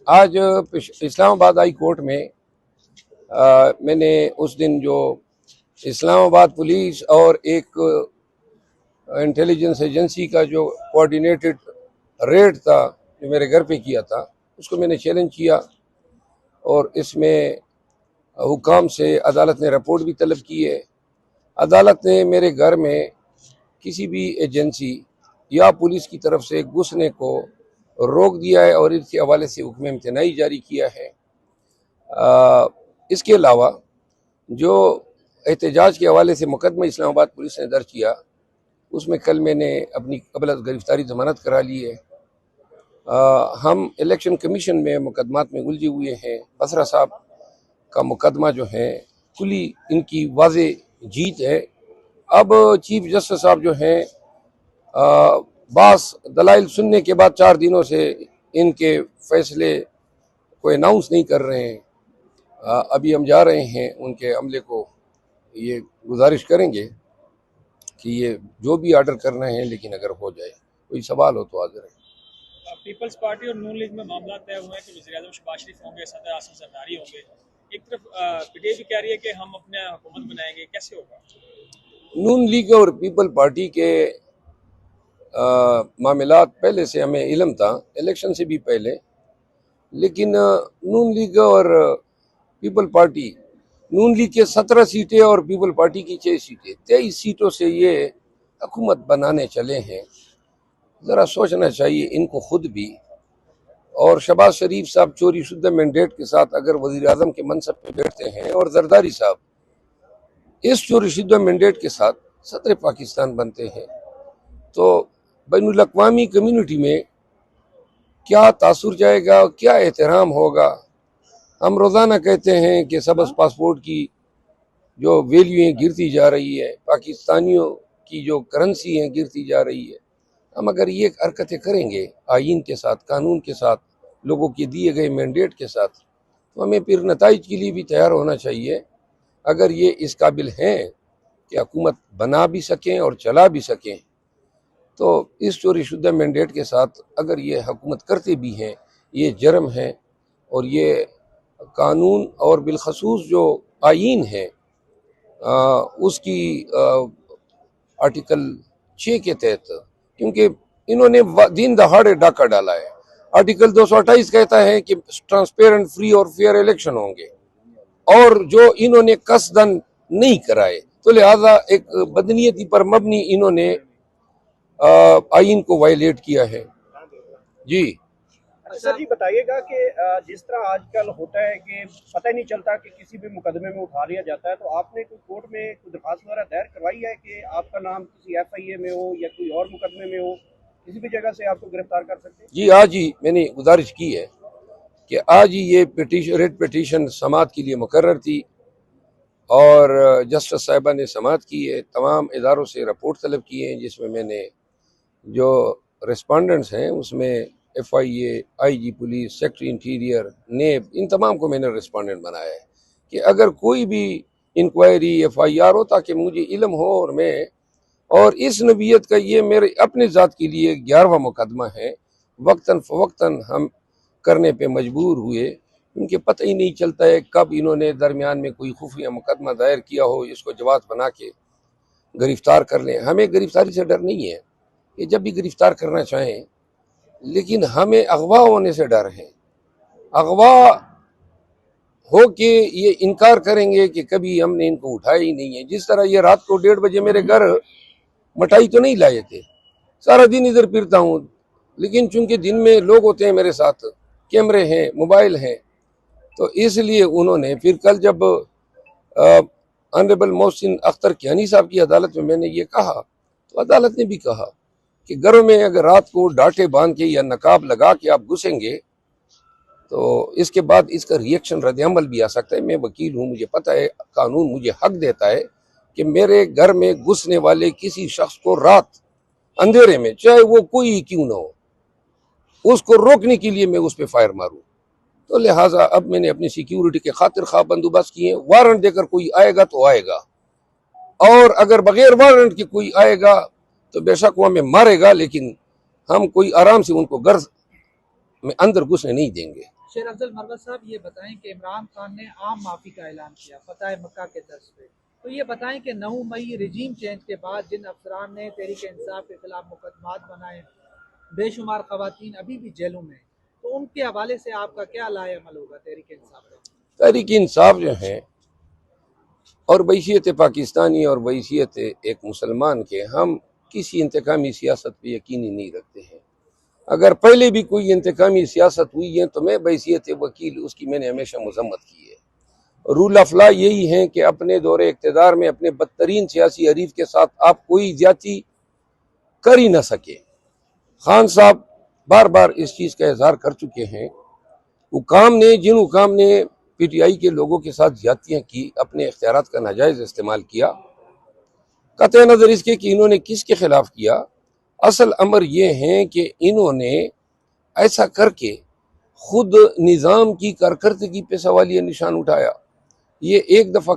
आज Islamabad high court में मैंने उस दिन जो इस्लामाबाद पुलिस और एक इंटेलिजेंस एजेंसी का जो कोऑर्डिनेटेड रेड था जो मेरे घर पे किया था, उसको मैंने चैलेंज किया और इसमें हुकाम से अदालत ने रिपोर्ट भी तलब की है। अदालत ने मेरे घर में किसी भी एजेंसी या पुलिस की तरफ से घुसने को रोक दिया है और इसके हवाले से हुक्म इम्तनाई जारी किया है। इसके अलावा जो एहतजाज के हवाले से मुकदमा इस्लामाबाद पुलिस ने दर्ज किया, उसमें कल मैंने अपनी कबल गिरफ्तारी जमानत करा ली है। हम इलेक्शन कमीशन में मुकदमात में उलझे हुए हैं। बसरा साहब का मुकदमा जो है खुली इनकी वाजे जीत है। अब चीफ जस्टिस साहब जो हैं बास दलाइल सुनने के बाद 4 दिनों से इनके फैसले को अनाउंस नहीं कर रहे हैं। अभी हम जा रहे हैं उनके अमले को ये गुजारिश करेंगे कि ये जो भी ऑर्डर करना है, लेकिन अगर हो जाए कोई सवाल हो तो हाजिर है। पीपल्स पार्टी और नून लीग में मामला तय हुए हैं कि वज़ीर-ए-आज़म शहबाज शरीफ होंगे, सदर आसिफ ज़रदारी होंगे। एक तरफ पीटीआई भी कह रही है कि हम अपने हुकूमत बनाएंगे, कैसे होगा? नून लीग और पीपल पार्टी के मामलात पहले से हमें इल्म था, इलेक्शन से भी पहले, लेकिन नून लीग और पीपल पार्टी, नून लीग के 17 सीटें और पीपल पार्टी की 6 सीटें, 23 सीटों से ये हुकूमत बनाने चले हैं। ज़रा सोचना चाहिए इनको खुद भी। और शहबाज शरीफ साहब चोरी शुद्ध मैंडेट के साथ अगर वज़ीर आज़म के मनसब पे बैठते हैं और जरदारी साहब इस चोरी शुद्ध मैंडेट के साथ सदर पाकिस्तान बनते हैं, तो बैनुल अक़वामी कम्युनिटी में क्या तासुर जाएगा, क्या एहतराम होगा। हम रोज़ाना कहते हैं कि सबस पासपोर्ट की जो वैल्यू है गिरती जा रही है, पाकिस्तानियों की जो करेंसी है गिरती जा रही है। हम अगर ये हरकतें करेंगे आइन के साथ, कानून के साथ, लोगों के दिए गए मैंडेट के साथ, तो हमें फिर नताइज के लिए भी तैयार होना चाहिए। अगर ये इस काबिल हैं कि हुकूमत बना भी सकें और चला भी सकें, तो इस चोरी शुद्ध मैंडेट के साथ अगर ये हुकूमत करते भी हैं, ये जुर्म है। और ये कानून और बिलखसूस जो आइन है उसकी आर्टिकल 6 के तहत, क्योंकि इन्होंने दिन दहाड़े डाका डाला है। आर्टिकल 228 कहता है कि ट्रांसपेरेंट, फ्री और फेयर इलेक्शन होंगे, और जो इन्होंने कसदन नहीं कराए, तो लिहाजा एक बदनीयती पर मबनी इन्होंने आइन को वायलेट किया है। जी सर जी बताइएगा कि जिस तरह आजकल होता है कि पता ही नहीं चलता कि किसी भी मुकदमे में उठा लिया जाता है, तो आपने कोई कोर्ट में कोई दरखास्त वगैरह दायर करवाई है कि आपका नाम किसी एफआईए में हो या कोई और मुकदमे में हो, किसी भी जगह से आपको गिरफ्तार कर सकते हैं? जी, आज ही मैंने गुजारिश की है कि आज ही ये रेड पिटीशन समाअत के लिए मुकर्रर थी और जस्टिस साहिबा ने समाअत की है। तमाम इदारों से रिपोर्ट तलब की है, जिसमें मैंने जो रिस्पॉन्डेंट्स हैं उसमें FIA, IG police, secretary interior, नेब, इन तमाम को मैंने रिस्पॉन्डेंट बनाया है कि अगर कोई भी इंक्वायरी एफआईआर हो ताकि मुझे इल्म हो और मैं, और इस नबीयत का ये मेरे अपने ज़ात के लिए 11वां मुकदमा है। वक्तन फ़वक्तन हम करने पे मजबूर हुए, क्योंकि पता ही नहीं चलता है कब इन्होंने दरमियान में कोई खुफिया मुकदमा दायर किया हो, इसको जवाब बना के गिरफ्तार कर लें। हमें गिरफ्तारी से डर नहीं है कि जब भी गिरफ्तार करना चाहें, लेकिन हमें अगवा होने से डर है। अगवा हो के ये इनकार करेंगे कि कभी हमने इनको उठाया ही नहीं है। जिस तरह ये रात को 1:30 बजे मेरे घर मिठाई तो नहीं लाए थे, सारा दिन इधर फिरता हूँ, लेकिन चूंकि दिन में लोग होते हैं मेरे साथ, कैमरे हैं, मोबाइल हैं, तो इसलिए उन्होंने फिर कल जब ऑनरेबल मोहसिन अख्तर कियानी साहब की अदालत में मैंने ये कहा, तो अदालत ने भी कहा कि घरों में अगर रात को डांटे बांध के या नकाब लगा के आप घुसेंगे तो इसके बाद इसका रिएक्शन रद्द-ए-अमल भी आ सकता है। मैं वकील हूँ, मुझे पता है, कानून मुझे हक देता है कि मेरे घर में घुसने वाले किसी शख्स को रात अंधेरे में, चाहे वो कोई क्यों ना हो, उसको रोकने के लिए मैं उस पर फायर मारूं। तो लिहाजा अब मैंने अपनी सिक्योरिटी के खातिर खा बंदोबस्त किए। वारंट देकर कोई आएगा तो आएगा, और अगर बगैर वारंट के कोई आएगा तो बेशक वो हमें मारेगा, लेकिन हम कोई आराम से उनको घर में अंदर घुसने नहीं देंगे। शेर अफजल मरवत साहब, ये बताएं कि इमरान खान ने आम माफ़ी का ऐलान किया फतह मक्का के तर्ज पे, तो ये बताएं कि 9 मई रिजीम चेंज के बाद जिन अफसरान ने तहरीक इंसाफ के खिलाफ मुकदमात बनाए, बेशुमार खवातीन अभी भी जेलों में, तो उनके हवाले से आपका क्या लाए अमल होगा तहरीक इंसाफ का? तहरीक इंसाफ जो है और बैसियत पाकिस्तानी और बैसियत एक मुसलमान के, हम किसी इंतकामी सियासत पे यकीन ही नहीं रखते हैं। अगर पहले भी कोई इंतकामी सियासत हुई है तो मैं बैसियत वकील उसकी मैंने हमेशा मजम्मत की है। रूल ऑफ लॉ यही है कि अपने दौरे इक़्तिदार में अपने बदतरीन सियासी हरीफ के साथ आप कोई ज्यादती कर ही न सके। खान साहब बार बार इस चीज़ का इजहार कर चुके हैं। जिन हुकाम ने पीटीआई के लोगों के साथ ज्यादतियाँ की, अपने इख्तियारात का नाजायज़ इस्तेमाल किया, कतई नज़र इसके कि इन्होंने किसके खिलाफ किया, असल अमर यह है कि इन्होंने ऐसा करके खुद निज़ाम की कारकर्दगी पे सवालिया निशान उठाया। ये एक दफ़ा